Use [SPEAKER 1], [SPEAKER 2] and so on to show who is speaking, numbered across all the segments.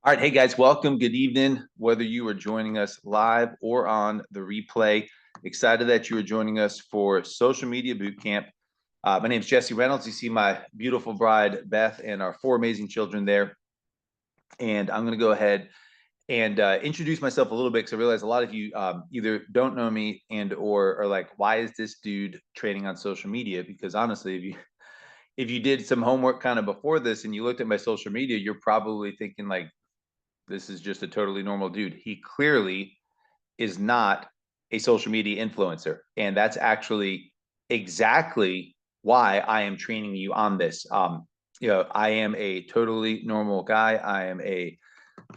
[SPEAKER 1] All right, hey guys, welcome. Good evening. Whether you are joining us live or on the replay, excited that you are joining us for Social Media Boot Camp. My name is Jesse Reynolds. You see my beautiful bride, Beth, and our four amazing children there. And I'm going to go ahead and introduce myself a little bit because I realize a lot of you either don't know me and or are like, why is this dude training on social media? Because honestly, if you did some homework kind of before this and you looked at my social media, you're probably thinking like, this is just a totally normal dude. He clearly is not a social media influencer. And that's actually exactly why I am training you on this. I am a totally normal guy. I am a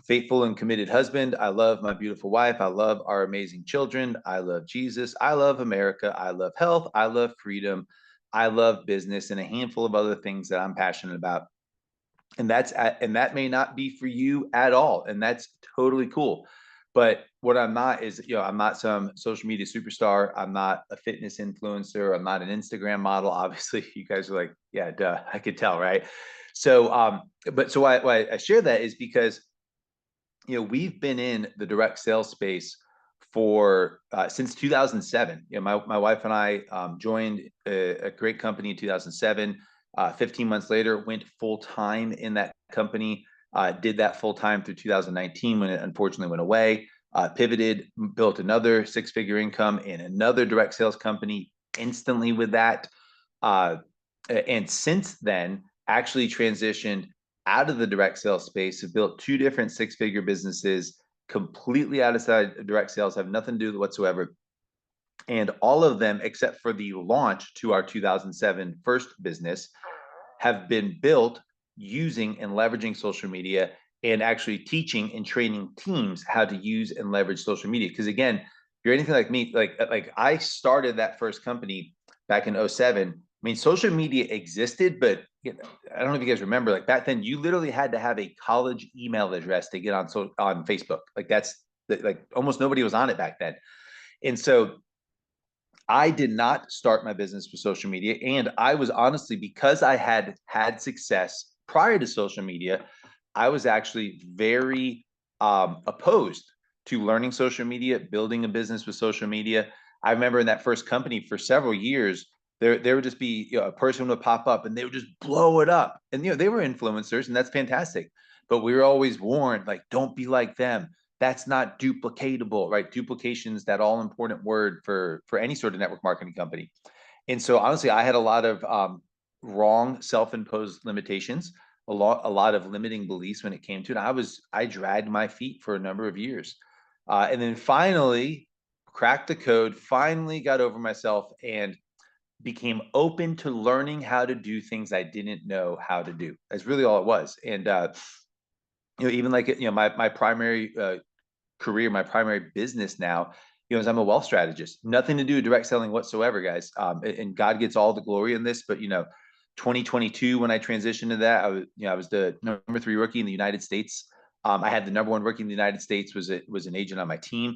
[SPEAKER 1] faithful and committed husband. I love my beautiful wife. I love our amazing children. I love Jesus. I love America. I love health. I love freedom. I love business and a handful of other things that I'm passionate about. And that may not be for you at all, and that's totally cool. But what I'm not is, I'm not some social media superstar. I'm not a fitness influencer. I'm not an Instagram model. Obviously, you guys are like, yeah, duh, I could tell, right? So, but so why I share that is because we've been in the direct sales space for since 2007. My wife and I joined a great company in 2007. 15 months later, went full time in that company. Did that full time through 2019 when it unfortunately went away. Pivoted, built another six-figure income in another direct sales company instantly with that. And since then, actually transitioned out of the direct sales space, have built two different six-figure businesses completely outside of direct sales, have nothing to do with whatsoever. And all of them, except for the launch to our 2007 first business, have been built using and leveraging social media and actually teaching and training teams how to use and leverage social media. Because again, if you're anything like me, like I started that first company back in 07. I mean, social media existed, but I don't know if you guys remember, like back then, you literally had to have a college email address to get on Facebook. Like like almost nobody was on it back then. And so I did not start my business with social media. And I was honestly, because I had had success prior to social media, I was actually very opposed to learning social media, building a business with social media. I remember in that first company for several years, there would just be a person would pop up and they would just blow it up. And they were influencers, and that's fantastic. But we were always warned, like, don't be like them. That's not duplicatable, right? Duplication is that all important word for any sort of network marketing company. And so honestly, I had a lot of wrong self-imposed limitations, a lot of limiting beliefs when it came to it. I dragged my feet for a number of years. And then finally cracked the code, finally got over myself and became open to learning how to do things I didn't know how to do. That's really all it was. And even like my primary career, my primary business now, is I'm a wealth strategist. Nothing to do with direct selling whatsoever, guys. And God gets all the glory in this. But 2022 when I transitioned to that, I was the number 3 rookie in the United States. I had the number 1 rookie in the United States was an agent on my team.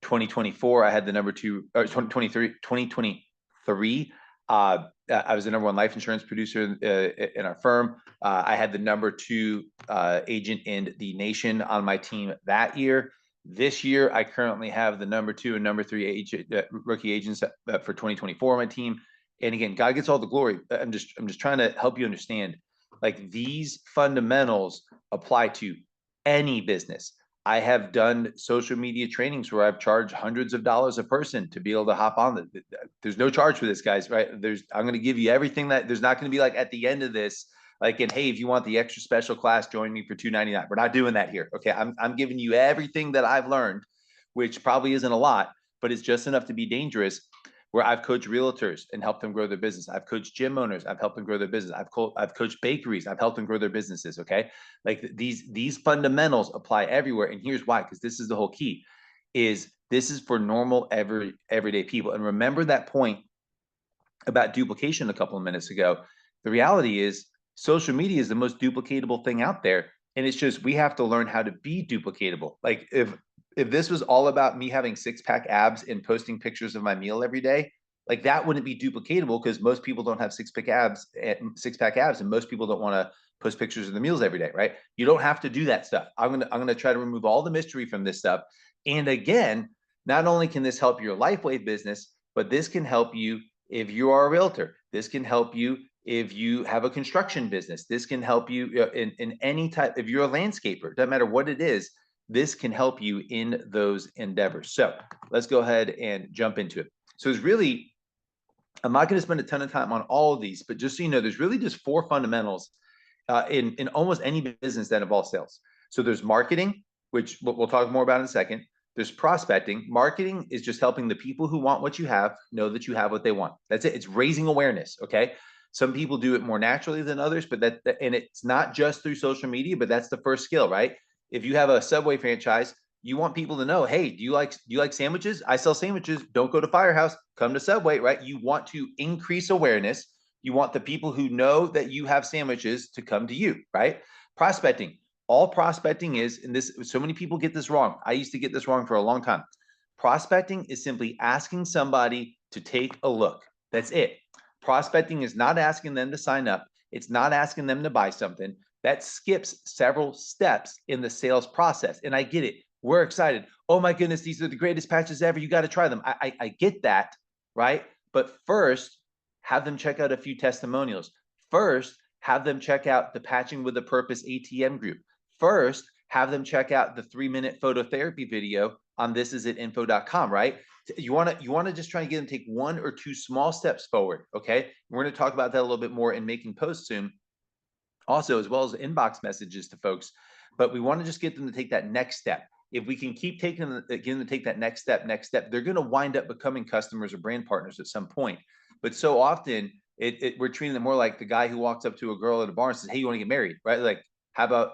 [SPEAKER 1] 2024, I had the number 2 or 2023. I was the number 1 life insurance producer in our firm. I had the number 2 agent in the nation on my team that year. This year, I currently have the number 2 and number 3 rookie agents for 2024 on my team. And again, God gets all the glory. I'm just trying to help you understand, like, these fundamentals apply to any business. I have done social media trainings where I've charged hundreds of dollars a person to be able to hop on. There's no charge for this, guys, right? I'm going to give you everything that there's not going to be like at the end of this, like, and hey, if you want the extra special class, join me for $299. We're not doing that here. Okay. I'm giving you everything that I've learned, which probably isn't a lot, but it's just enough to be dangerous. Where I've coached realtors and helped them grow their business. I've coached gym owners. I've helped them grow their business. I've coached bakeries. I've helped them grow their businesses. Okay. Like these fundamentals apply everywhere. And here's why, because this is the whole key, is this is for normal everyday people. And remember that point about duplication a couple of minutes ago. The reality is social media is the most duplicatable thing out there. And it's just, we have to learn how to be duplicatable. Like if this was all about me having 6-pack abs and posting pictures of my meal every day, like that wouldn't be duplicatable because most people don't have 6-pack abs and most people don't want to post pictures of the meals every day, right? You don't have to do that stuff. I'm gonna try to remove all the mystery from this stuff. And again, not only can this help your Lifewave business, but this can help you if you are a realtor. This can help you if you have a construction business. This can help you in any type. If you're a landscaper, doesn't matter what it is, this can help you in those endeavors. So let's go ahead and jump into it. So it's really, I'm not going to spend a ton of time on all of these, but just so you know, there's really just 4 fundamentals in almost any business that involves sales. So there's marketing, which we'll talk more about in a second. There's prospecting. Marketing is just helping the people who want what you have know that you have what they want. That's it. It's raising awareness. Okay. Some people do it more naturally than others, but and it's not just through social media, but that's the first skill, right? If you have a Subway franchise, you want people to know, hey, do you like sandwiches? I sell sandwiches. Don't go to Firehouse. Come to Subway, right? You want to increase awareness. You want the people who know that you have sandwiches to come to you, right? Prospecting. All prospecting is, and this, so many people get this wrong. I used to get this wrong for a long time. Prospecting is simply asking somebody to take a look. That's it. Prospecting is not asking them to sign up. It's not asking them to buy something. That skips several steps in the sales process. And I get it. We're excited. Oh my goodness, these are the greatest patches ever. You got to try them. I get that, right? But first, have them check out a few testimonials. First, have them check out the Patching with a Purpose ATM group. First, have them check out the 3-minute phototherapy video on thisisinfo.com, right? You want to just try and get them to take 1 or 2 small steps forward, okay? We're going to talk about that a little bit more in making posts soon, also, as well as inbox messages to folks. But we want to just get them to take that next step. If we can keep getting them to take that next step, they're going to wind up becoming customers or brand partners at some point. But so often, we're treating them more like the guy who walks up to a girl at a bar and says, hey, you want to get married, right? Like, how about,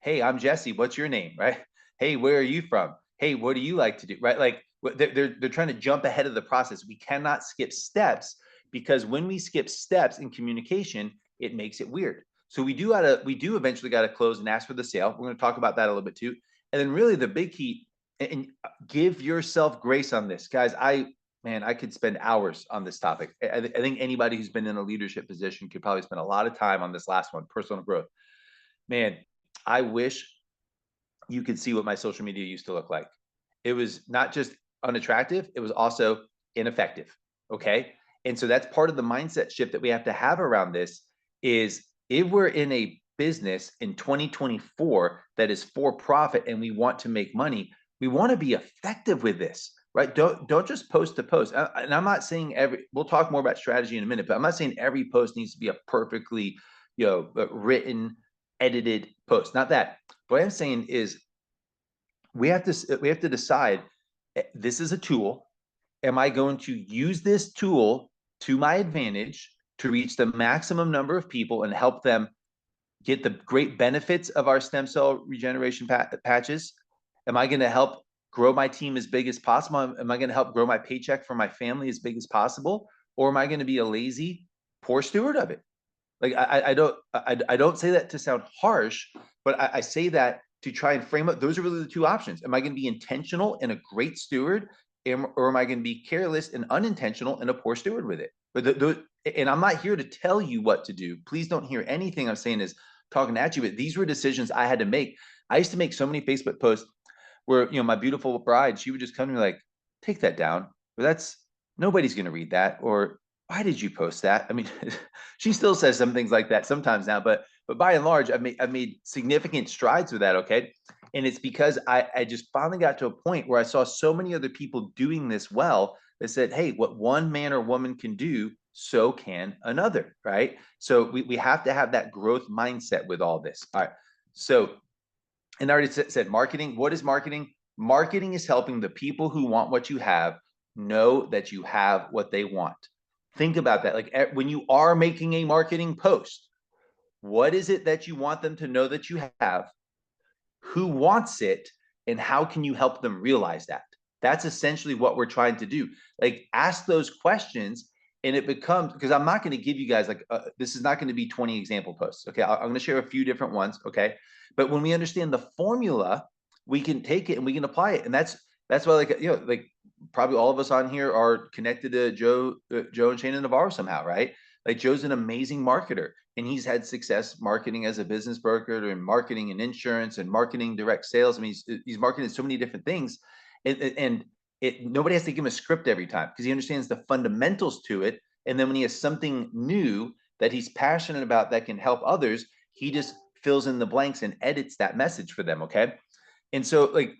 [SPEAKER 1] hey, I'm Jesse. What's your name, right? Hey, where are you from? Hey, what do you like to do, right? Like, they're trying to jump ahead of the process. We cannot skip steps, because when we skip steps in communication, it makes it weird. So we do eventually got to close and ask for the sale. We're going to talk about that a little bit too. And then really the big key, and give yourself grace on this, guys. Man, I could spend hours on this topic. I think anybody who's been in a leadership position could probably spend a lot of time on this last one, personal growth. Man, I wish you could see what my social media used to look like. It was not just unattractive, it was also ineffective. Okay. And so that's part of the mindset shift that we have to have around this is, if we're in a business in 2024 that is for profit and we want to make money, we want to be effective with this, right? Don't just post to post. And I'm not saying we'll talk more about strategy in a minute, but I'm not saying every post needs to be a perfectly, written, edited post. Not that. What I'm saying is we have to decide, this is a tool. Am I going to use this tool to my advantage to reach the maximum number of people and help them get the great benefits of our stem cell regeneration patches? Am I going to help grow my team as big as possible? Am I going to help grow my paycheck for my family as big as possible? Or am I going to be a lazy, poor steward of it? Like, I don't say that to sound harsh, but I say that to try and frame up, those are really the 2 options. Am I going to be intentional and a great steward, or am I going to be careless and unintentional and a poor steward with it? But and I'm not here to tell you what to do. Please don't hear anything I'm saying is talking at you, but these were decisions I had to make. I used to make so many Facebook posts where, my beautiful bride, she would just come to me like, take that down. Or nobody's going to read that. Or, why did you post that? I mean, she still says some things like that sometimes now, but by and large, I've made significant strides with that. Okay. And it's because I just finally got to a point where I saw so many other people doing this well that said, hey, what one man or woman can do, so can another, right? So we have to have that growth mindset with all this. All right. So, and I already said marketing. What is marketing? Marketing is helping the people who want what you have know that you have what they want. Think about that. Like, when you are making a marketing post, what is it that you want them to know that you have? Who wants it? And how can you help them realize that? That's essentially what we're trying to do. Like, ask those questions, and it becomes, because I'm not going to give you guys like, this is not going to be 20 example posts. Okay. I'm going to share a few different ones. Okay. But when we understand the formula, we can take it and we can apply it. And that's why, like probably all of us on here are connected to Joe and Shana Navarro somehow, right? Like Joe's an amazing marketer, and he's had success marketing as a business broker and marketing and insurance and marketing direct sales. I mean, he's marketing so many different things, and nobody has to give him a script every time because he understands the fundamentals to it. And then when he has something new that he's passionate about that can help others, he just fills in the blanks and edits that message for them. Okay. And so, like,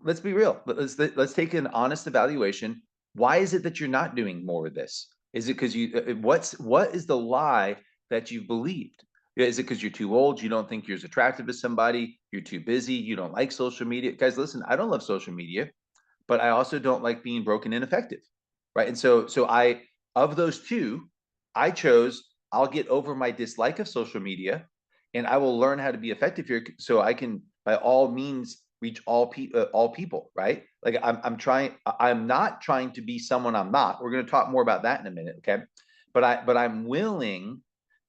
[SPEAKER 1] let's be real. Let's take an honest evaluation. Why is it that you're not doing more of this? Is it because what is the lie that you've believed? Is it because you're too old? You don't think you're as attractive as somebody? You're too busy? You don't like social media? Guys, listen, I don't love social media, but I also don't like being broken and ineffective, right? And so of those two, I chose, I'll get over my dislike of social media, and I will learn how to be effective here so I can, by all means, reach all people, right? Like I'm not trying to be someone I'm not. We're going to talk more about that in a minute, okay? But I'm willing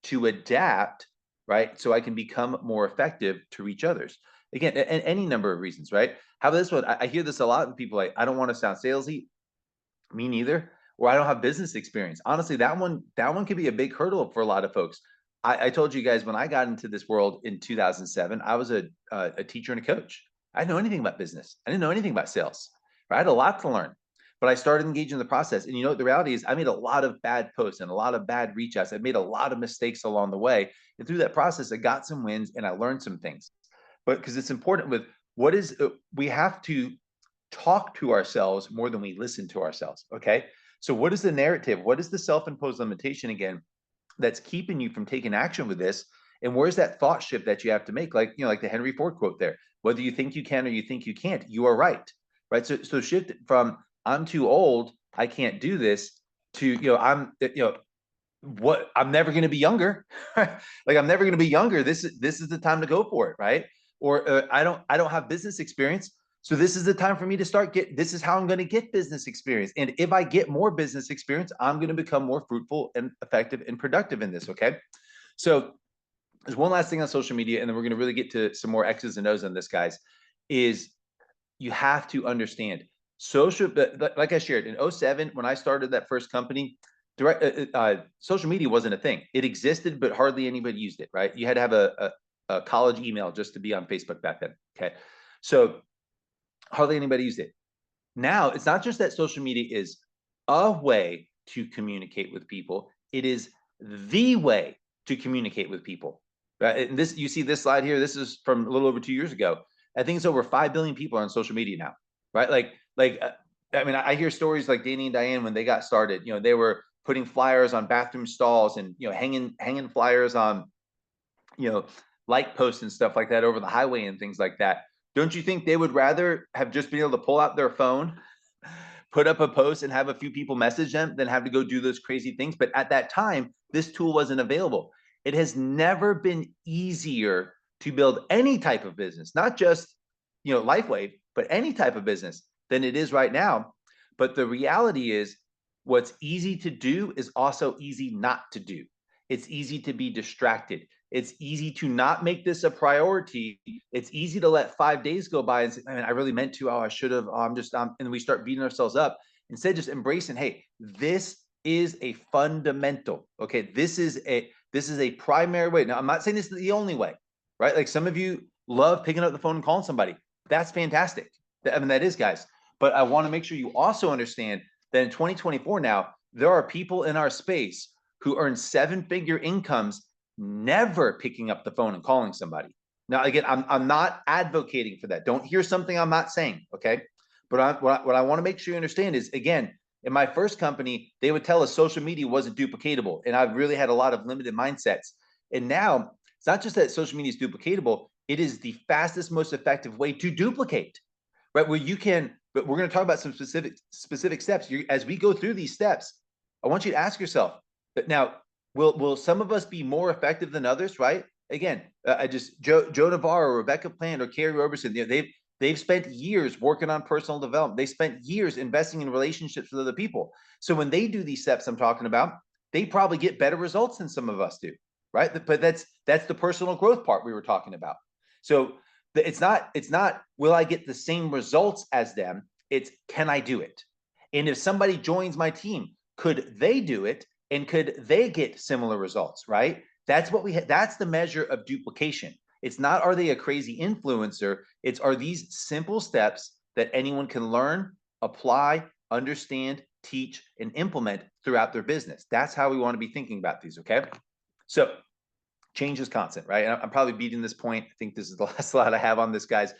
[SPEAKER 1] to adapt, right? So I can become more effective to reach others. Again, any number of reasons, right? How about this one? I hear this a lot, and people like, I don't want to sound salesy. Me neither. Or I don't have business experience. Honestly, that one could be a big hurdle for a lot of folks. I told you guys when I got into this world in 2007, I was a teacher and a coach. I didn't know anything about business. I didn't know anything about sales. Right? I had a lot to learn, but I started engaging in the process. And you know what the reality is? I made a lot of bad posts and a lot of bad reach outs. I made a lot of mistakes along the way. And through that process, I got some wins and I learned some things. But because it's important with we have to talk to ourselves more than we listen to ourselves. Okay. So what is the narrative? What is the self-imposed limitation again that's keeping you from taking action with this? And where's that thought shift that you have to make? Like, like the Henry Ford quote there, whether you think you can or you think you can't, you are right. Right. So shift from I'm too old, I can't do this, to, I'm never going to be younger. Like I'm never going to be younger. This is the time to go for it. Right. Or I don't have business experience. So this is the time for me to this is how I'm going to get business experience. And if I get more business experience, I'm going to become more fruitful and effective and productive in this. Okay. So there's one last thing on social media, and then we're going to really get to some more X's and O's on this, guys, is you have to understand social, like I shared in 07, when I started that first company, social media wasn't a thing. It existed, but hardly anybody used it, right? You had to have a college email just to be on Facebook back then. Okay. So hardly anybody used it. Now, it's not just that social media is a way to communicate with people. It is the way to communicate with people. Right? And you see this slide here. This is from a little over 2 years ago. I think it's over 5 billion people on social media now, right? I mean, I hear stories like Danny and Diane when they got started. They were putting flyers on bathroom stalls and hanging flyers on light posts and stuff like that over the highway and things like that. Don't you think they would rather have just been able to pull out their phone, put up a post, and have a few people message them than have to go do those crazy things? But at that time, this tool wasn't available. It has never been easier to build any type of business, not just Lifewave, but any type of business than it is right now. But the reality is, what's easy to do is also easy not to do. It's easy to be distracted. It's easy to not make this a priority. It's easy to let 5 days go by and say, man, I really meant to. Oh, I should have. And we start beating ourselves up instead, just embracing, hey, this is a fundamental. Okay, this is a primary way. Now, I'm not saying this is the only way, right? Like some of you love picking up the phone and calling somebody. That's fantastic. I mean, that is, guys. But I want to make sure you also understand that in 2024 now, there are people in our space who earn 7-figure incomes never picking up the phone and calling somebody. Now, again, I'm not advocating for that. Don't hear something I'm not saying, okay? But what I want to make sure you understand is, again, in my first company, they would tell us social media wasn't duplicatable, and I've really had a lot of limited mindsets. And now, it's not just that social media is duplicatable, it is the fastest, most effective way to duplicate, right? Where you can, but we're going to talk about some specific steps. As we go through these steps, I want you to ask yourself, but now, will some of us be more effective than others, right? Again, Joe Navarro, Rebecca Plant, or Carrie Roberson, they've spent years working on personal development. They spent years investing in relationships with other people. So when they do these steps I'm talking about, they probably get better results than some of us do, right? But that's the personal growth part we were talking about. So it's not will I get the same results as them? It's can I do it? And if somebody joins my team, could they do it? And could they get similar results, right? That's what that's the measure of duplication. It's not, are they a crazy influencer? It's, are these simple steps that anyone can learn, apply, understand, teach, and implement throughout their business? That's how we want to be thinking about these, okay? So change is constant, right? And I'm probably beating this point. I think this is the last slide I have on this, guys.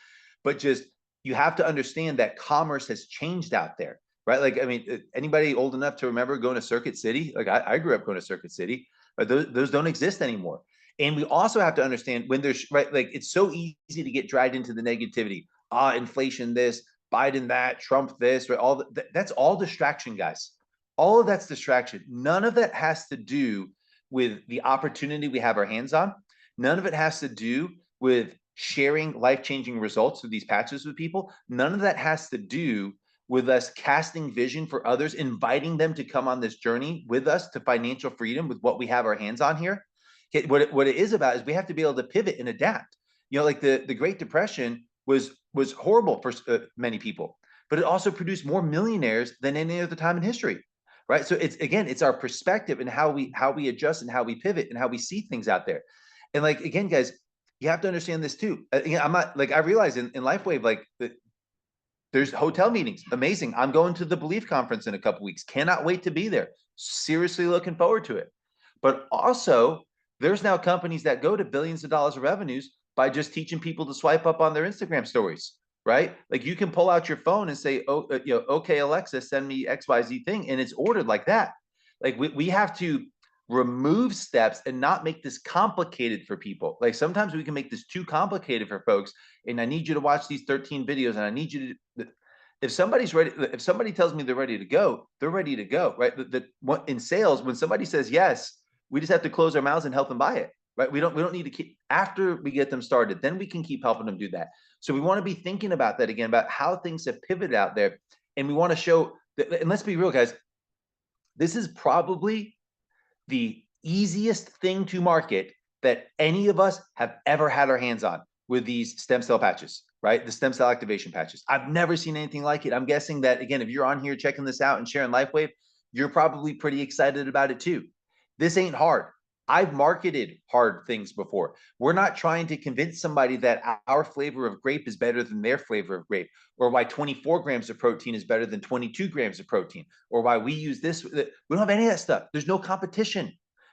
[SPEAKER 1] But just, you have to understand that commerce has changed out there, right? Like, I mean, anybody old enough to remember going to Circuit City? Like, I grew up going to Circuit City, but those don't exist anymore. And we also have to understand when there's, right, like, it's so easy to get dragged into the negativity. Inflation this, Biden that, Trump this, right? All that's all distraction, guys. All of that's distraction. None of that has to do with the opportunity we have our hands on. None of it has to do with sharing life-changing results through these patches with people. None of that has to do with us casting vision for others, inviting them to come on this journey with us to financial freedom with what we have our hands on here. What it is about is we have to be able to pivot and adapt. You know, like the Great Depression was horrible for many people, but it also produced more millionaires than any other time in history. Right. So it's, again, it's our perspective and how we adjust and how we pivot and how we see things out there. And like, again, guys, you have to understand this too. I'm not, like, I realize in Lifewave, like, there's hotel meetings. Amazing. I'm going to the Belief Conference in a couple weeks. Cannot wait to be there. Seriously looking forward to it. But also, there's now companies that go to billions of dollars of revenues by just teaching people to swipe up on their Instagram stories, right? Like, you can pull out your phone and say, oh, okay, Alexa, send me XYZ thing, and it's ordered like that. Like, we have to remove steps and not make this complicated for people. Like, sometimes we can make this too complicated for folks, and I need you to watch these 13 videos, and I need you to, if somebody's ready, if somebody tells me they're ready to go, they're ready to go, right? In sales, when somebody says yes, we just have to close our mouths and help them buy it, right? We don't need to keep, after we get them started, then we can keep helping them do that. So we want to be thinking about that again, about how things have pivoted out there. And we want to show that, and let's be real, guys, this is probably the easiest thing to market that any of us have ever had our hands on, with these stem cell patches, right? The stem cell activation patches. I've never seen anything like it. I'm guessing that, again, if you're on here checking this out and sharing Lifewave, you're probably pretty excited about it too. This ain't hard. I've marketed hard things before. We're not trying to convince somebody that our flavor of grape is better than their flavor of grape, or why 24 grams of protein is better than 22 grams of protein, or why we use this. We don't have any of that stuff. There's no competition.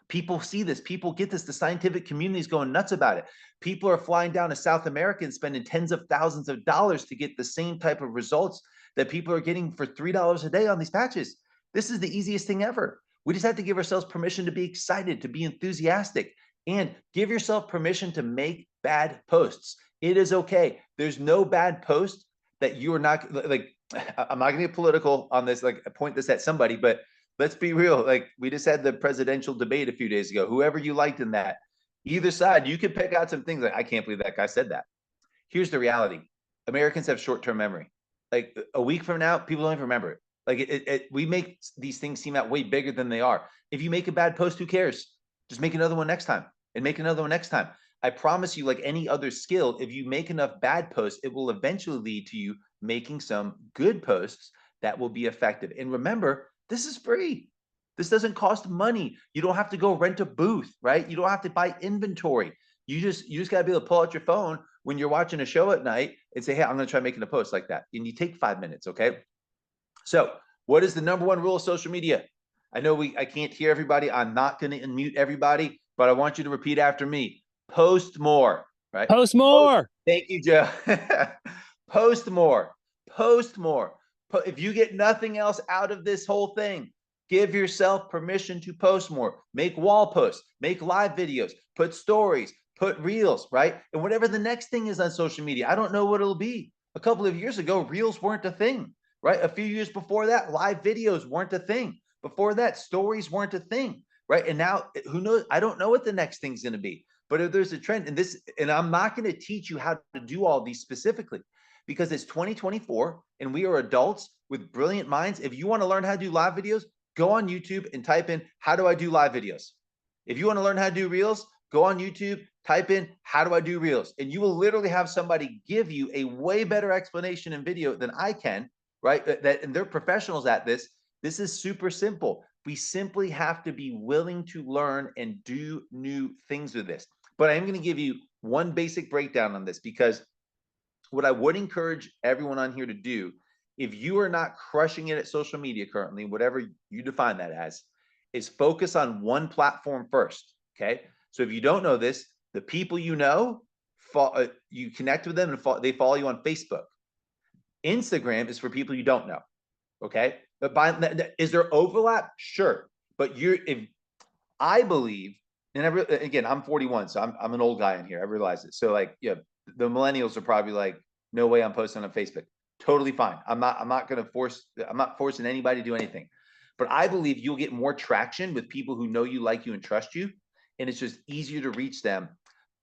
[SPEAKER 1] People see this. People get this. The scientific community is going nuts about it. People are flying down to South America and spending tens of thousands of dollars to get the same type of results that people are getting for $3 a day on these patches. This is the easiest thing ever. We just have to give ourselves permission to be excited, to be enthusiastic, and give yourself permission to make bad posts. It is okay. There's no bad post that you are not, like, I'm not going to get political on this, like, point this at somebody, but let's be real. Like, we just had the presidential debate a few days ago. Whoever you liked in that, either side, you could pick out some things like, I can't believe that guy said that. Here's the reality. Americans have short-term memory. Like, a week from now, people don't even remember it. Like, we make these things seem out way bigger than they are. If you make a bad post, who cares? Just make another one next time, and make another one next time. I promise you, like any other skill, if you make enough bad posts, it will eventually lead to you making some good posts that will be effective. And remember, this is free. This doesn't cost money. You don't have to go rent a booth, right? You don't have to buy inventory. You just got to be able to pull out your phone when you're watching a show at night and say, hey, I'm going to try making a post like that. And you take 5 minutes, okay? So what is the number one rule of social media? I know I can't hear everybody. I'm not going to unmute everybody, but I want you to repeat after me. Post more, right?
[SPEAKER 2] Post more.
[SPEAKER 1] Thank you, Joe. Post more. Post more. If you get nothing else out of this whole thing, give yourself permission to post more. Make wall posts, make live videos, put stories, put reels, right? And whatever the next thing is on social media, I don't know what it'll be. A couple of years ago, reels weren't a thing, right? A few years before that, live videos weren't a thing. Before that, stories weren't a thing, right? And now, who knows? I don't know what the next thing's going to be. But if there's a trend, and I'm not going to teach you how to do all these specifically, because it's 2024 and we are adults with brilliant minds. If you want to learn how to do live videos, go on YouTube and type in, how do I do live videos? If you want to learn how to do reels, go on YouTube, type in, how do I do reels? And you will literally have somebody give you a way better explanation in video than I can, right? And they're professionals at this. This is super simple. We simply have to be willing to learn and do new things with this. But I'm going to give you one basic breakdown on this, because what I would encourage everyone on here to do, if you are not crushing it at social media currently, whatever you define that as, is focus on one platform first. Okay. So if you don't know this, the people you know, you connect with them and they follow you on Facebook. Instagram is for people you don't know. Okay. But is there overlap? Sure. But if I believe, and again, I'm 41, so I'm an old guy in here. I realize it. So like, yeah, the millennials are probably like, no way I'm posting on Facebook. Totally fine. I'm not forcing anybody to do anything. But I believe you'll get more traction with people who know you, like you, and trust you. And it's just easier to reach them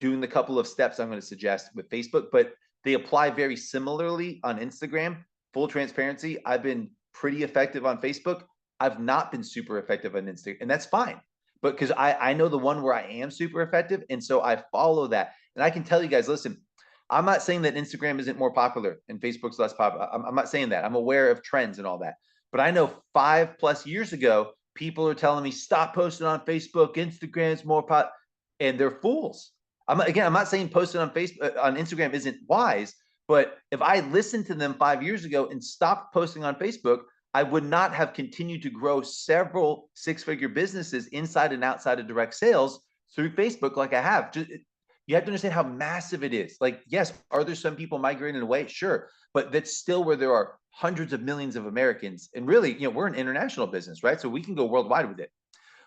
[SPEAKER 1] doing the couple of steps I'm going to suggest with Facebook. But they apply very similarly on Instagram. Full transparency, I've been pretty effective on Facebook. I've not been super effective on Instagram, and that's fine. But because I know the one where I am super effective, and so I follow that. And I can tell you guys, listen, I'm not saying that Instagram isn't more popular and Facebook's less popular. I'm not saying that. I'm aware of trends and all that. But I know 5+ years ago, people are telling me, stop posting on Facebook. Instagram's more pop, and they're fools. I'm not saying posting on Facebook, on Instagram isn't wise, but if I listened to them 5 years ago and stopped posting on Facebook, I would not have continued to grow several six-figure businesses inside and outside of direct sales through Facebook like I have. You have to understand how massive it is. Like, yes, are there some people migrating away? Sure. But that's still where there are hundreds of millions of Americans. And really, we're an international business, right? So we can go worldwide with it.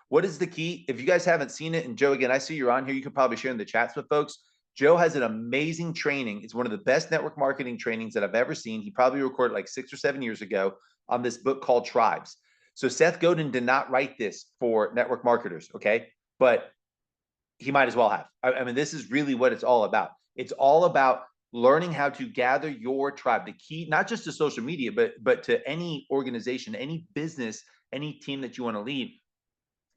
[SPEAKER 1] What is the key? If you guys haven't seen it, and Joe, again, I see you're on here, you could probably share in the chats with folks. Joe has an amazing training. It's one of the best network marketing trainings that I've ever seen. He probably recorded like 6 or 7 years ago on this book called Tribes. So Seth Godin did not write this for network marketers, okay? But he might as well have. I mean, this is really what it's all about. It's all about learning how to gather your tribe. The key, not just to social media, but to any organization, any business, any team that you want to lead,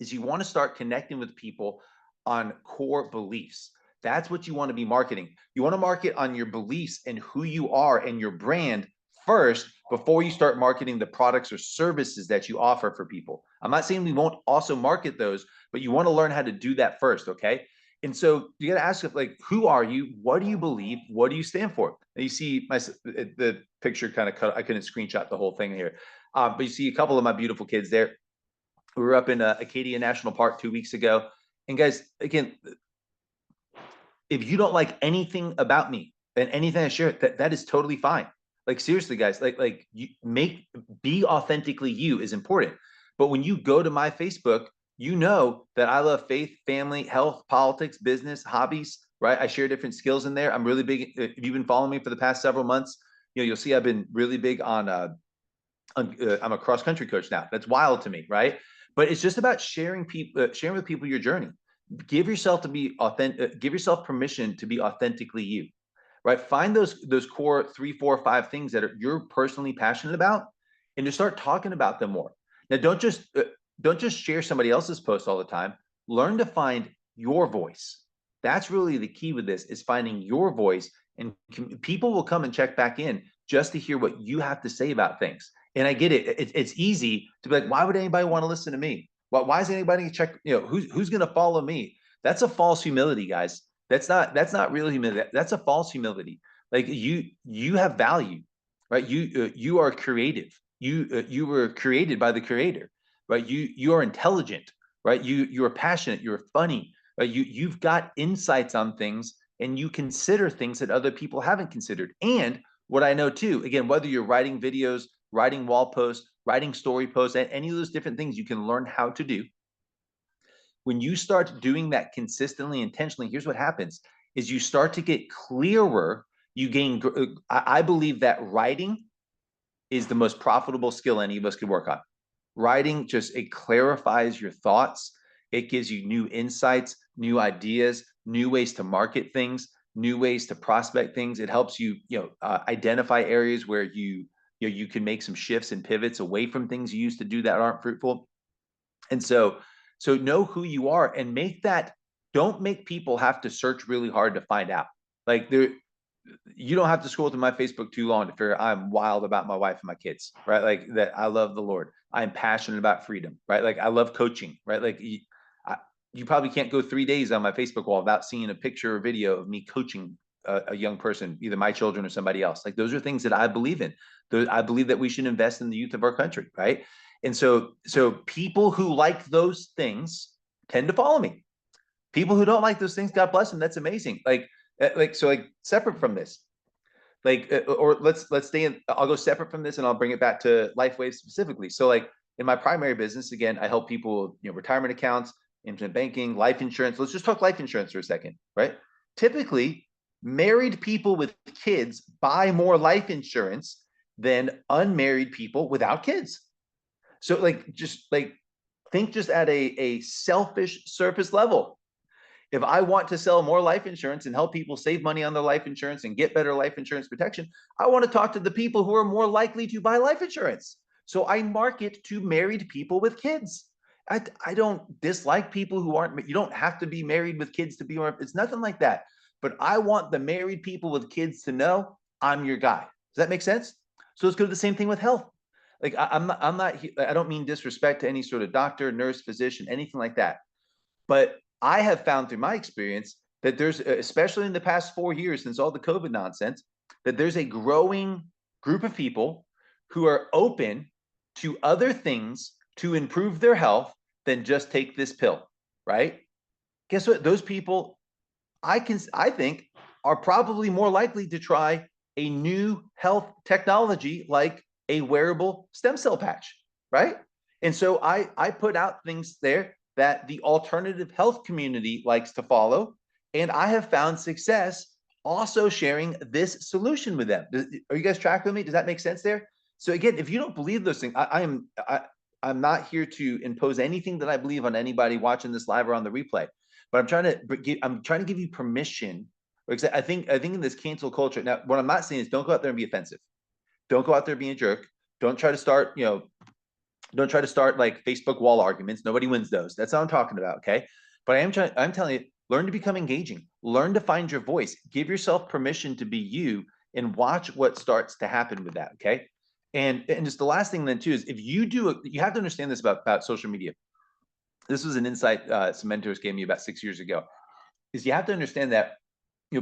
[SPEAKER 1] is you want to start connecting with people on core beliefs. That's what you want to be marketing. You want to market on your beliefs and who you are and your brand first before you start marketing the products or services that you offer for people. I'm not saying we won't also market those, but you want to learn how to do that first, okay? And so you got to ask, like, who are you? What do you believe? What do you stand for? And you see the picture kind of cut. I couldn't screenshot the whole thing here, but you see a couple of my beautiful kids there. We were up in Acadia National Park 2 weeks ago. And guys, again, if you don't like anything about me and anything I share, that is totally fine. Like, seriously, guys, like you be authentically you is important. But when you go to my Facebook, you know that I love faith, family, health, politics, business, hobbies, right? I share different skills in there. I'm really big. If you've been following me for the past several months, you'll see I've been really big on I'm a cross country coach now. That's wild to me, right? But it's just about sharing with people your journey. Give yourself to be authentic. Give yourself permission to be authentically you, right? Find those core 3, 4, 5 things that you're personally passionate about, and just start talking about them more. Now, don't just share somebody else's post all the time. Learn to find your voice. That's really the key with this, is finding your voice, and people will come and check back in just to hear what you have to say about things. And I get it. It's easy to be like, why would anybody want to listen to me? Why is anybody check? Who's going to follow me? That's a false humility, guys. That's not real humility. That's a false humility. Like, you have value, right? You are creative. You were created by the Creator, right? You are intelligent, right? You are passionate. You're funny, right? You've got insights on things, and you consider things that other people haven't considered. And what I know too, again, whether you're writing videos, writing wall posts, writing story posts, and any of those different things you can learn how to do. When you start doing that consistently, intentionally, here's what happens is you start to get clearer. You gain, I believe that writing is the most profitable skill any of us could work on. Writing it clarifies your thoughts. It gives you new insights, new ideas, new ways to market things, new ways to prospect things. It helps you, identify areas where you can make some shifts and pivots away from things you used to do that aren't fruitful. And so know who you are, and don't make people have to search really hard to find out. Like, you don't have to scroll through my Facebook too long to figure I'm wild about my wife and my kids, right? Like that I love the Lord. I'm passionate about freedom, right? Like I love coaching, right? Like you probably can't go 3 days on my Facebook wall without seeing a picture or video of me coaching a young person, either my children or somebody else. Like those are things that I believe in. I believe that we should invest in the youth of our country, right? And so people who like those things tend to follow me. People who don't like those things, God bless them. That's amazing. Like separate from this, or let's stay in. I'll go separate from this, and I'll bring it back to Lifewave specifically. So, like in my primary business, again, I help people, retirement accounts, internet banking, life insurance. Let's just talk life insurance for a second, right? Typically, married people with kids buy more life insurance than unmarried people without kids. So, think just at a selfish surface level. If I want to sell more life insurance and help people save money on their life insurance and get better life insurance protection, I want to talk to the people who are more likely to buy life insurance. So I market to married people with kids. I don't dislike people who aren't, you don't have to be married with kids to be, it's nothing like that. But I want the married people with kids to know I'm your guy. Does that make sense? So let's go to the same thing with health. Like I'm not, I don't mean disrespect to any sort of doctor, nurse, physician, anything like that. But I have found through my experience that there's, especially in the past 4 years since all the COVID nonsense, that there's a growing group of people who are open to other things to improve their health than just take this pill, right? Guess what? Those people, I think, are probably more likely to try a new health technology like a wearable stem cell patch, right? And so I put out things there that the alternative health community likes to follow. And I have found success also sharing this solution with them. Are you guys tracking with me? Does that make sense there? So again, if you don't believe those things, I'm not here to impose anything that I believe on anybody watching this live or on the replay, but I'm trying to give you permission. Because I think in this cancel culture, now what I'm not saying is don't go out there and be offensive. Don't go out there being a jerk. Don't try to start, don't try to start like Facebook wall arguments. Nobody wins those. That's what I'm talking about. Okay. But I'm telling you, learn to become engaging, learn to find your voice, give yourself permission to be you, and watch what starts to happen with that. Okay. And just the last thing then too is if you do, you have to understand this about social media. This was an insight some mentors gave me about 6 years ago, is you have to understand that,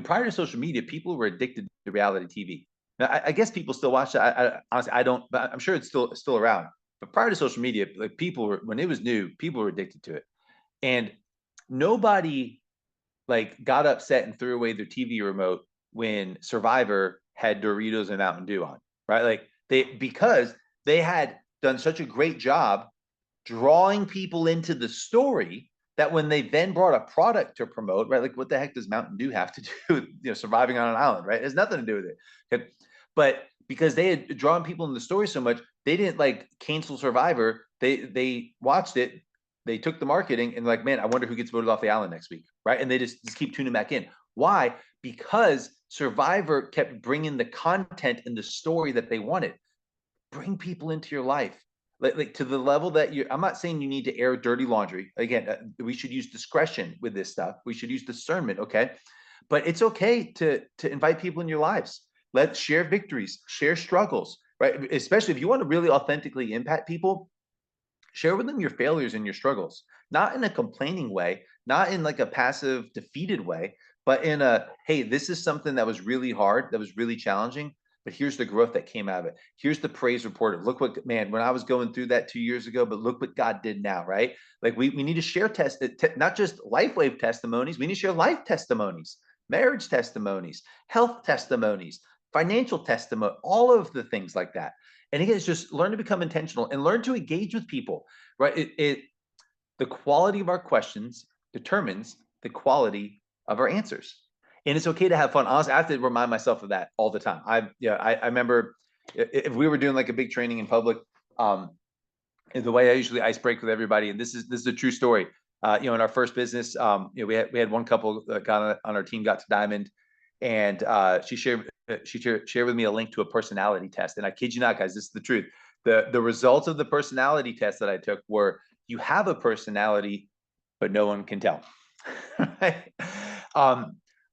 [SPEAKER 1] prior to social media, people were addicted to reality TV. Now, I guess people still watch it. Honestly, I don't, but I'm sure it's still around. But prior to social media, like people were, when it was new, people were addicted to it. And nobody like got upset and threw away their TV remote when Survivor had Doritos and Mountain Dew on, right? Like because they had done such a great job drawing people into the story that when they then brought a product to promote, right? Like what the heck does Mountain Dew have to do with, surviving on an island, right? It has nothing to do with it. Okay? But because they had drawn people in the story so much, they didn't like cancel Survivor. They watched it, they took the marketing and like, man, I wonder who gets voted off the island next week, right? And they just keep tuning back in. Why? Because Survivor kept bringing the content and the story that they wanted. Bring people into your life. Like to the level that I'm not saying you need to air dirty laundry. Again, we should use discretion with this stuff. We should use discernment, okay? But it's okay to invite people in your lives. Let's share victories, share struggles, right? Especially if you want to really authentically impact people, share with them your failures and your struggles, not in a complaining way, not in like a passive defeated way, but in a, hey, this is something that was really hard, that was really challenging, but here's the growth that came out of it. Here's the praise report of, look what, man, when I was going through that 2 years ago, but look what God did now, right? Like we need to share not just Lifewave testimonies, we need to share life testimonies, marriage testimonies, health testimonies, financial testimony, all of the things like that. And again, it's just learn to become intentional and learn to engage with people, right? The quality of our questions determines the quality of our answers. And it's okay to have fun. Honestly, I have to remind myself of that all the time. I remember if we were doing like a big training in public, the way I usually ice break with everybody, and this is a true story. In our first business, we had one couple that got on our team, got to Diamond, and she shared with me a link to a personality test. And I kid you not, guys, this is the truth. The results of the personality test that I took were, you have a personality, but no one can tell. Right?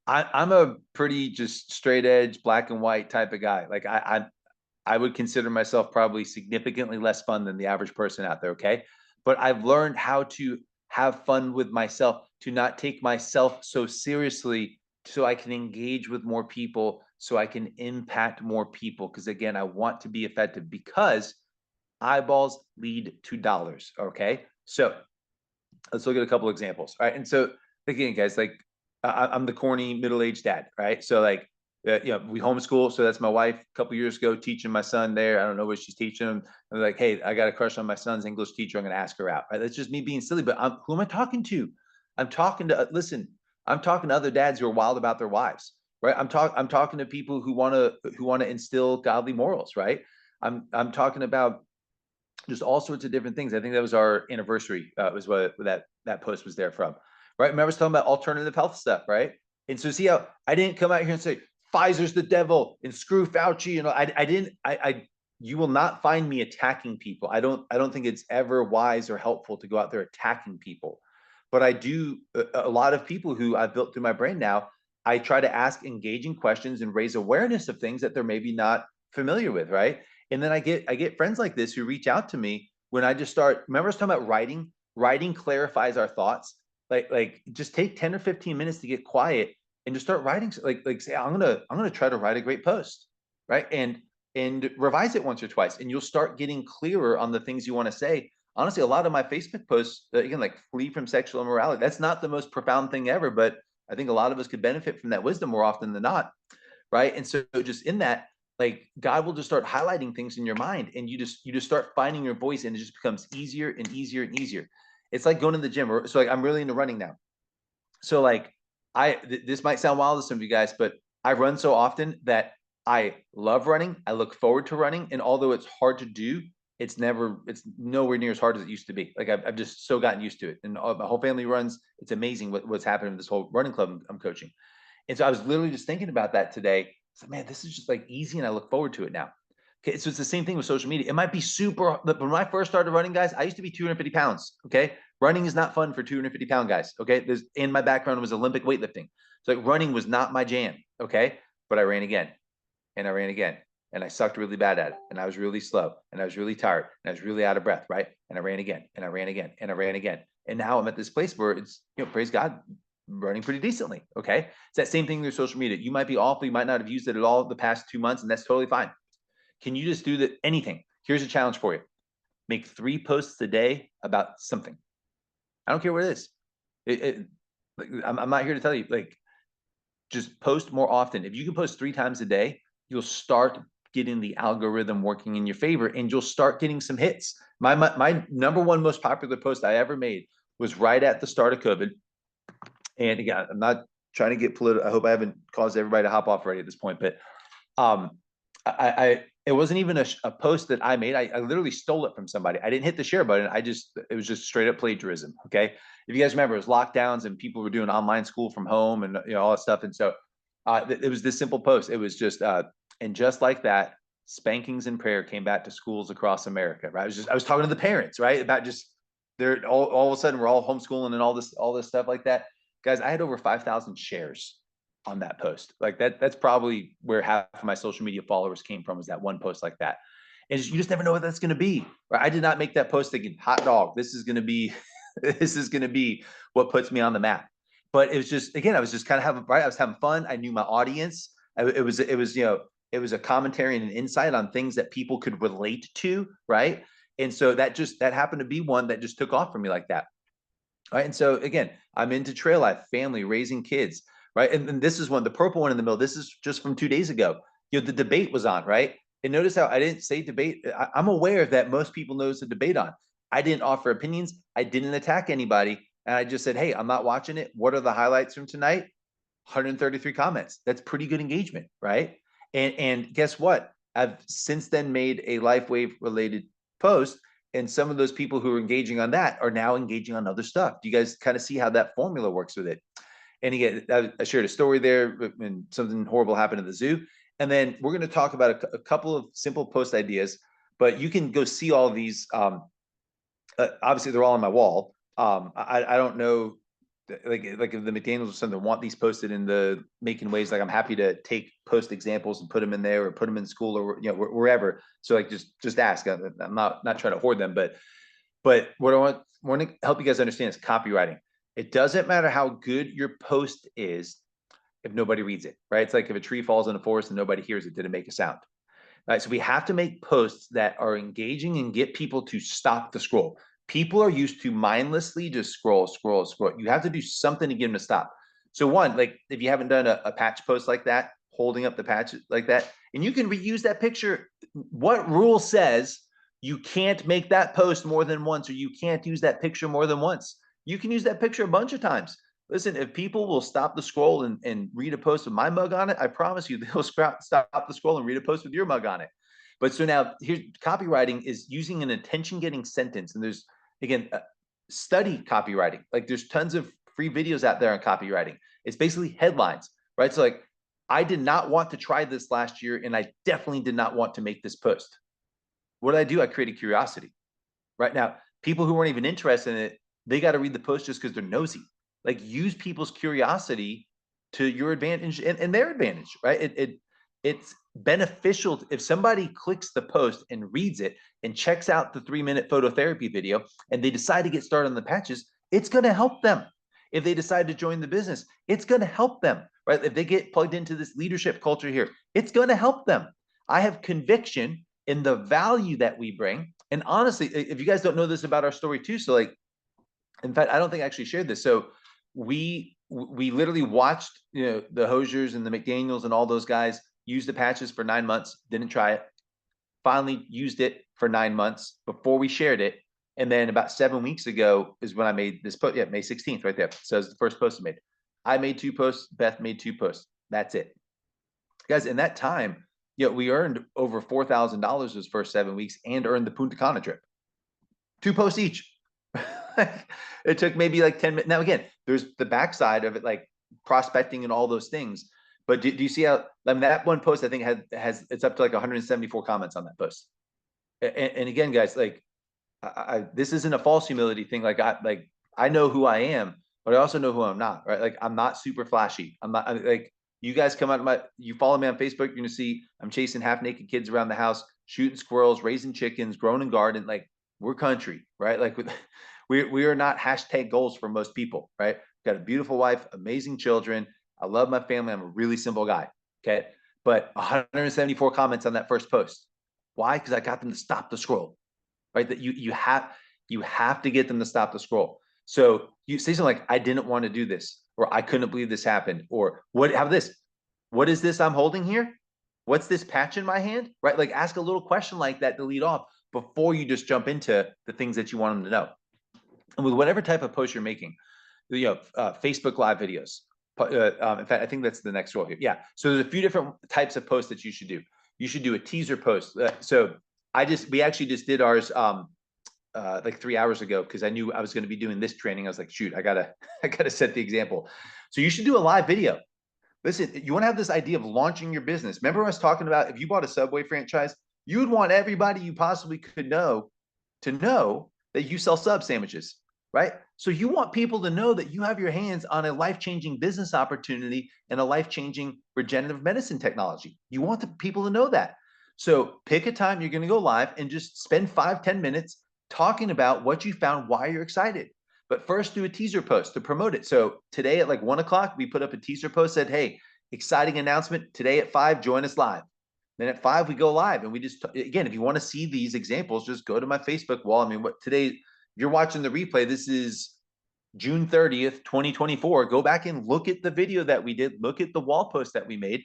[SPEAKER 1] I'm a pretty just straight edge, black and white type of guy. Like I would consider myself probably significantly less fun than the average person out there. Okay. But I've learned how to have fun with myself, to not take myself so seriously, so I can engage with more people, so I can impact more people. Because again, I want to be effective because eyeballs lead to dollars. Okay. So let's look at a couple examples. All right. And so again, guys, like I'm the corny middle-aged dad, right? So like, we homeschool. So that's my wife a couple years ago teaching my son there. I don't know what she's teaching him. I'm like, hey, I got a crush on my son's English teacher. I'm going to ask her out. Right? That's just me being silly. But who am I talking to? I'm talking to, listen, I'm talking to other dads who are wild about their wives, right? I'm talking to people who want to instill godly morals, right? I'm talking about just all sorts of different things. I think that was our anniversary, was what that post was there from, right? Remember, I was talking about alternative health stuff, right? And so see how I didn't come out here and say Pfizer's the devil and screw Fauci. You know, I didn't. You will not find me attacking people. I don't think it's ever wise or helpful to go out there attacking people. But I do a lot of people who I've built through my brain now. I try to ask engaging questions and raise awareness of things that they're maybe not familiar with, right? And then I get friends like this who reach out to me when I just start. Remember, I was talking about writing. Writing clarifies our thoughts. Like just take 10 or 15 minutes to get quiet and just start writing. Like say, I'm gonna try to write a great post, right? And revise it once or twice, and you'll start getting clearer on the things you want to say. Honestly, a lot of my Facebook posts, again, like flee from sexual immorality. That's not the most profound thing ever, but I think a lot of us could benefit from that wisdom more often than not, right? And so just in that, like God will just start highlighting things in your mind, and you just start finding your voice, and it just becomes easier and easier and easier. It's like going to the gym. So like I'm really into running now. So like this might sound wild to some of you guys, but I run so often that I love running. I look forward to running, and although it's hard to do, it's nowhere near as hard as it used to be. Like I've just so gotten used to it, and my whole family runs. It's amazing what's happening in this whole running club I'm coaching. And so I was literally just thinking about that today. So man, this is just like easy, and I look forward to it now. Okay, so it's the same thing with social media. It might be super. When I first started running, guys, I used to be 250 pounds. Okay, running is not fun for 250-pound guys. Okay, in my background was Olympic weightlifting, so like running was not my jam. Okay, but I ran again, and I ran again, and I sucked really bad at it, and I was really slow, and I was really tired, and I was really out of breath, right? And I ran again, and I ran again, and I ran again, and now I'm at this place where it's, praise God, running pretty decently. Okay, it's that same thing with social media. You might be awful, you might not have used it at all the past 2 months, and that's totally fine. Can you just do that? Anything? Here's a challenge for you: make 3 posts a day about something. I don't care what it is. I'm not here to tell you, like, just post more often. If you can post 3 times a day, you'll start getting the algorithm working in your favor, and you'll start getting some hits. My number one most popular post I ever made was right at the start of COVID. And again, I'm not trying to get political. I hope I haven't caused everybody to hop off already at this point, but um, it wasn't even a post that I made. I literally stole it from somebody. I didn't hit the share button. It was just straight up plagiarism. Okay. If you guys remember, it was lockdowns and people were doing online school from home and all that stuff. And so it was this simple post. It was just, and just like that, spankings and prayer came back to schools across America. Right. I was talking to the parents, right, about just they're all of a sudden we're all homeschooling and all this stuff like that. Guys, I had over 5,000 shares on that post. Like that's probably where half of my social media followers came from, is that one post like that. And you just never know what that's going to be. Right? I did not make that post thinking, hot dog, this is going to be what puts me on the map. But it was just, again, I was just kind of I was having fun. I knew my audience. It was a commentary and an insight on things that people could relate to, right? And so that happened to be one that just took off for me like that. Right. And so again, I'm into trail life, family, raising kids, right? And this is the purple one in the middle. This is just from 2 days ago. The debate was on, right? And notice how I didn't say debate. I'm aware that most people know the debate on. I didn't offer opinions. I didn't attack anybody. And I just said, hey, I'm not watching it. What are the highlights from tonight? 133 comments. That's pretty good engagement, right? And guess what? I've since then made a Lifewave related post, and some of those people who are engaging on that are now engaging on other stuff. Do you guys kind of see how that formula works with it? And again, I shared a story there when something horrible happened at the zoo. And then we're going to talk about a couple of simple post ideas, but you can go see all of these. Obviously, they're all on my wall. I don't know like if the McDaniels or something want these posted in the making waves, like I'm happy to post examples and put them in there or put them in school or wherever. So like just ask. I'm not trying to hoard them, but what I want to help you guys understand is copywriting. It doesn't matter how good your post is if nobody reads it, right? It's like if a tree falls in a forest and nobody hears it, did it make a sound? Right. So we have to make posts that are engaging and get people to stop the scroll. People are used to mindlessly just scroll. You have to do something to get them to stop. So one, like if you haven't done a patch post like that, holding up the patch like that, and you can reuse that picture. What rule says you can't make that post more than once, or you can't use that picture more than once? You can use that picture a bunch of times. Listen, if people will stop the scroll and read a post with my mug on it, I promise you they'll stop the scroll and read a post with your mug on it. But so now here's copywriting is using an attention-getting sentence. And there's, again, study copywriting. Like there's tons of free videos out there on copywriting. It's basically headlines, right? So like, I did not want to try this last year, and I definitely did not want to make this post. What did I do? I created curiosity. Right now, people who weren't even interested in it, they got to read the post just because they're nosy. Like use people's curiosity to your advantage and their advantage, right? It's beneficial if somebody clicks the post and reads it and checks out the 3-minute phototherapy video and they decide to get started on the patches, it's going to help them. If they decide to join the business, it's going to help them, right? If they get plugged into this leadership culture here, it's going to help them. I have conviction in the value that we bring. And honestly, if you guys don't know this about our story too, so like, in fact, I don't think I actually shared this. So we literally watched, the Hosiers and the McDaniels and all those guys use the patches for 9 months, didn't try it, finally used it for 9 months before we shared it. And then about 7 weeks ago is when I made this post. Yeah, May 16th, right there. So it's the first post I made. I made 2 posts. Beth made 2 posts. That's it. Guys, in that time, we earned over $4,000 those first 7 weeks and earned the Punta Cana trip. 2 posts each. It took maybe like 10 minutes. Now, again, there's the backside of it, like prospecting and all those things. But do you see how, I mean, that one post, I think it's up to like 174 comments on that post. And again, guys, like this isn't a false humility thing. Like I know who I am, but I also know who I'm not, right? Like I'm not super flashy. Like you guys come out you follow me on Facebook, you're gonna see I'm chasing half naked kids around the house, shooting squirrels, raising chickens, growing in garden. Like we're country, right? Like we are not hashtag goals for most people, right? Got a beautiful wife, amazing children. I love my family. I'm a really simple guy. Okay. But 174 comments on that first post. Why? Because I got them to stop the scroll, right? That you have to get them to stop the scroll. So you say something like, I didn't want to do this, or I couldn't believe this happened, or what is this I'm holding here? What's this patch in my hand? Right? Like ask a little question like that to lead off before you just jump into the things that you want them to know. And with whatever type of post you're making, Facebook Live videos. In fact, I think that's the next role here. Yeah. So there's a few different types of posts that you should do. You should do a teaser post. We actually just did ours like 3 hours ago because I knew I was going to be doing this training. I was like, shoot, I gotta set the example. So you should do a live video. Listen, you want to have this idea of launching your business. Remember I was talking about if you bought a Subway franchise, you would want everybody you possibly could know to know that you sell sub sandwiches, right? So you want people to know that you have your hands on a life-changing business opportunity and a life-changing regenerative medicine technology. You want the people to know that. So pick a time you're going to go live and just spend 5-10 minutes talking about what you found, why you're excited. But first do a teaser post to promote it. So today at like 1 o'clock, we put up a teaser post, said, hey, exciting announcement today at 5, join us live. Then at 5, we go live. And we just, again, if you want to see these examples, just go to my Facebook wall. I mean, today, you're watching the replay. This is June 30th, 2024. Go back and look at the video that we did. Look at the wall post that we made,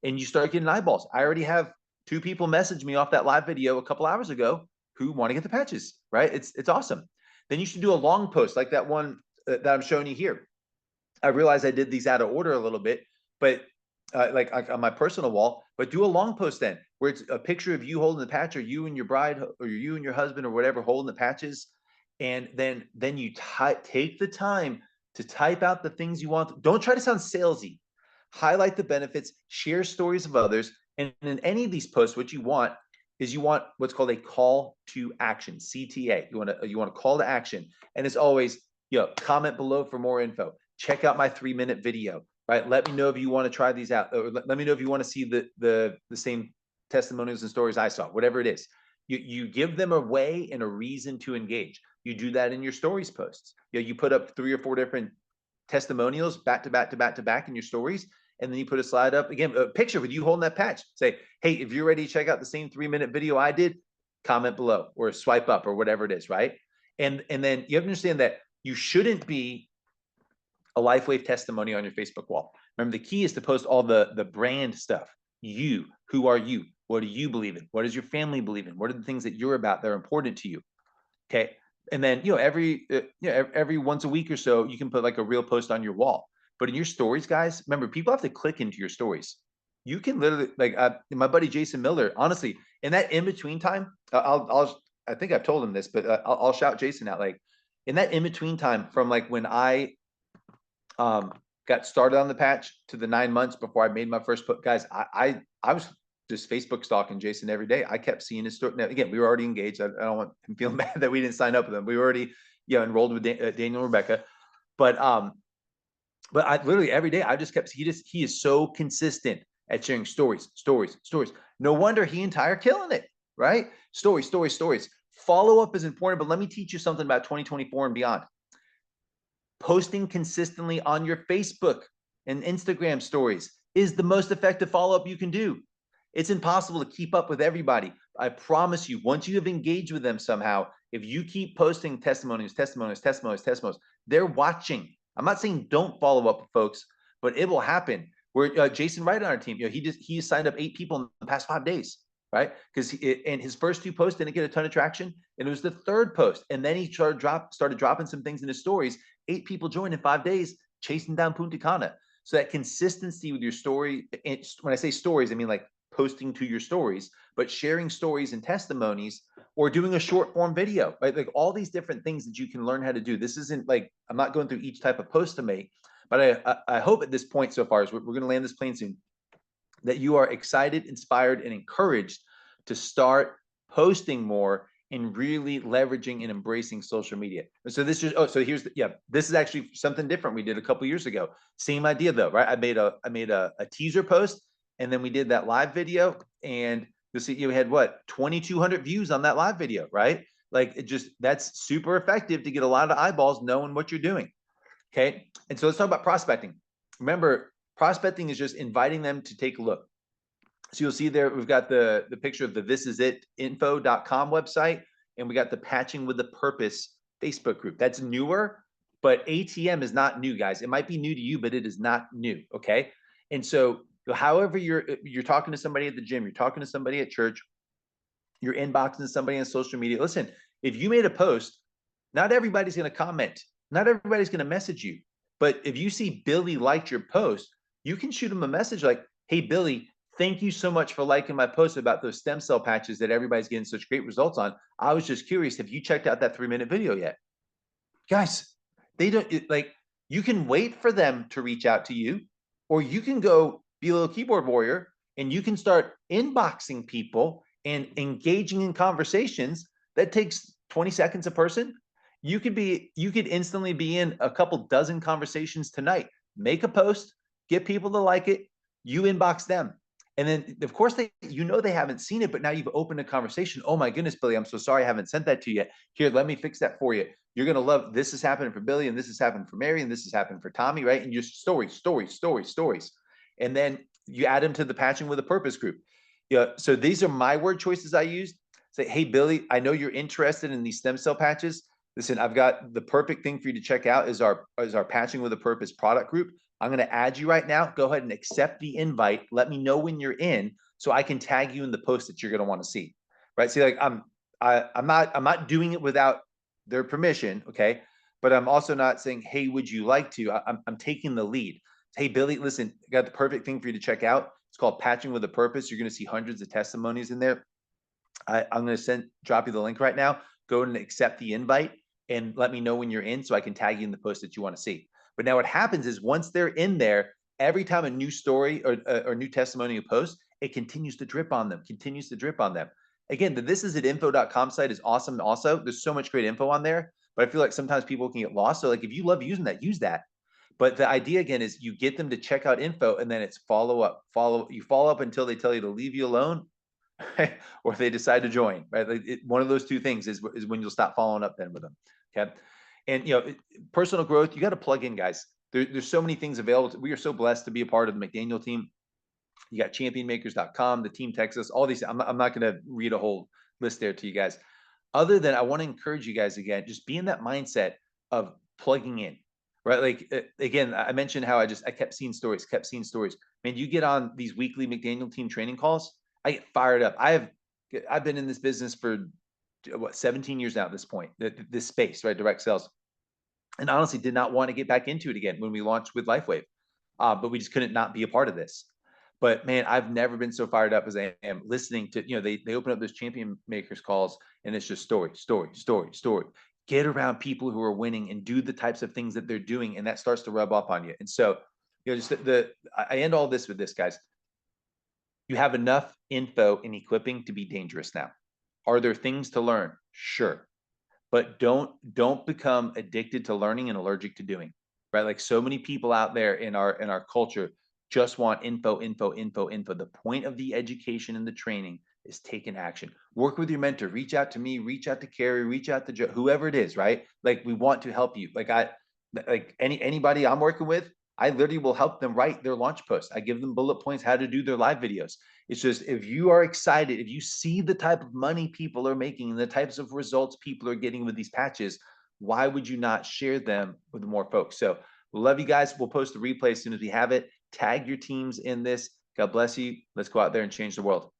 [SPEAKER 1] and you start getting eyeballs. I already have 2 people message me off that live video a couple hours ago who want to get the patches, right? It's awesome. Then you should do a long post like that one that I'm showing you here. I realize I did these out of order a little bit, but like on my personal wall, but do a long post then where it's a picture of you holding the patch, or you and your bride, or you and your husband or whatever holding the patches. And then you take the time to type out the things you want. Don't try to sound salesy. Highlight the benefits, share stories of others. And in any of these posts, what you want is what's called a call to action, CTA. You want a call to action. And as always, comment below for more info. check out my 3-minute video, right? Let me know if you want to try these out, or let me know if you want to see the same testimonials and stories I saw, whatever it is. You give them a way and a reason to engage. You do that in your stories posts. You put up 3 or 4 different testimonials back to back to back to back in your stories. And then you put a slide up, again, a picture with you holding that patch. Say, hey, if you're ready to check out the same 3-minute video I did, comment below or swipe up or whatever it is, right? And then you have to understand that you shouldn't be a Lifewave testimony on your Facebook wall. Remember, the key is to post all the brand stuff. You, who are you? What do you believe in? What does your family believe in? What are the things that you're about that are important to you? Okay. And then, every once a week or so, you can put like a real post on your wall. But in your stories, guys, remember, people have to click into your stories. You can literally, like, my buddy Jason Miller, honestly, in that in-between time, I think I've told him this, but I'll shout Jason out. Like, in that in-between time from like when I got started on the patch to the 9 months before I made my first put, guys, I was just Facebook stalking Jason every day. I kept seeing his story. Now, again, we were already engaged. I don't want him feeling bad that we didn't sign up with him. We were already, enrolled with Daniel and Rebecca. But I literally every day I just kept, he is so consistent at sharing stories. No wonder he and Ty are killing it, right? Stories. Follow up is important, but let me teach you something about 2024 and beyond. Posting consistently on your Facebook and Instagram stories is the most effective follow-up you can do. It's impossible to keep up with everybody. I promise you, once you have engaged with them somehow, if you keep posting testimonials, they're watching. I'm not saying don't follow up with folks, but it will happen. Where Jason Wright on our team, he signed up 8 people in the past 5 days, right? Because and his first 2 posts didn't get a ton of traction, and it was the 3rd post, and then he started dropping some things in his stories. 8 people joined in 5 days, chasing down Punta Cana. So that consistency with your story, and when I say stories, I mean like posting to your stories, but sharing stories and testimonies, or doing a short form video, right? Like all these different things that you can learn how to do. This isn't like, I'm not going through each type of post to make, but I hope at this point so far, as we're going to land this plane soon, that you are excited, inspired, and encouraged to start posting more and really leveraging and embracing social media. So this is, this is actually something different we did a couple years ago. Same idea though, right? I made a teaser post, and then we did that live video, and you'll see you had what, 2,200 views on that live video, right? Like that's super effective to get a lot of eyeballs knowing what you're doing. Okay. And so let's talk about prospecting. Remember, prospecting is just inviting them to take a look. So you'll see there, we've got the picture of the thisisit.info.com website, and we got the Patching with a Purpose Facebook group. That's newer, but ATM is not new, guys. It might be new to you, but it is not new, okay? And so however you're talking to somebody at the gym, you're talking to somebody at church, you're inboxing somebody on social media. Listen, if you made a post, not everybody's going to comment. Not everybody's going to message you. But if you see Billy liked your post, you can shoot him a message like, hey, Billy, thank you so much for liking my post about those stem cell patches that everybody's getting such great results on. I was just curious, have you checked out that 3-minute video yet? Guys, they don't, you can wait for them to reach out to you, or you can go be a little keyboard warrior and you can start inboxing people and engaging in conversations. That takes 20 seconds a person. You could instantly be in a couple dozen conversations tonight. Make a post, get people to like it, you inbox them. And then of course they haven't seen it, but now you've opened a conversation. Oh my goodness, Billy, I'm so sorry I haven't sent that to you yet. Here, let me fix that for you. You're going to love, this is happening for Billy, and this is happening for Mary, and this is happening for Tommy, right? And just stories. And then you add them to the Patching with a Purpose group. Yeah. So these are my word choices I used. Say, hey, Billy, I know you're interested in these stem cell patches. Listen, I've got the perfect thing for you to check out is our Patching with a Purpose product group. I'm going to add you right now. Go ahead and accept the invite. Let me know when you're in so I can tag you in the post that you're going to want to see. Right? See, like I'm not doing it without their permission, okay? But I'm also not saying, hey, would you like to? I'm taking the lead. Hey, Billy, listen, I got the perfect thing for you to check out. It's called Patching with a Purpose. You're going to see hundreds of testimonies in there. I'm going to drop you the link right now. Go and accept the invite and let me know when you're in so I can tag you in the post that you want to see. But now what happens is once they're in there, every time a new story or new testimonial post, it continues to drip on them, Again, the thisisit.info.com site is awesome. Also, there's so much great info on there, but I feel like sometimes people can get lost. So like if you love using that, use that. But the idea again is you get them to check out info, and then it's follow up, you follow up until they tell you to leave you alone, or they decide to join, right? Like one of those two things is when you'll stop following up then with them. Okay. And personal growth, you got to plug in, guys. There's so many things available. We are so blessed to be a part of the McDaniel team. You got championmakers.com, the team Texas, all these. I'm not going to read a whole list there to you guys. Other than I want to encourage you guys again, just be in that mindset of plugging in, right? Like again, I mentioned how I kept seeing stories. Man, you get on these weekly McDaniel team training calls, I get fired up. I've been in this business for what 17 years now at this point, this space, right? Direct sales. And honestly, did not want to get back into it again when we launched with Lifewave. But we just couldn't not be a part of this. But man, I've never been so fired up as I am listening to, they open up those champion makers calls, and it's just story, story, story, story. Get around people who are winning and do the types of things that they're doing, and that starts to rub off on you. And so, just I end all this with this, guys. You have enough info and equipping to be dangerous now. Are there things to learn? Sure. But don't become addicted to learning and allergic to doing, right? Like so many people out there in our culture just want info, info, info, info. The point of the education and the training is taking action. Work with your mentor. Reach out to me. Reach out to Carrie. Reach out to Joe, whoever it is, right? Like we want to help you. Like anybody I'm working with, I literally will help them write their launch post. I give them bullet points how to do their live videos. It's just if you are excited, if you see the type of money people are making and the types of results people are getting with these patches, why would you not share them with more folks? So love you guys. We'll post the replay as soon as we have it. Tag your teams in this. God bless you. Let's go out there and change the world.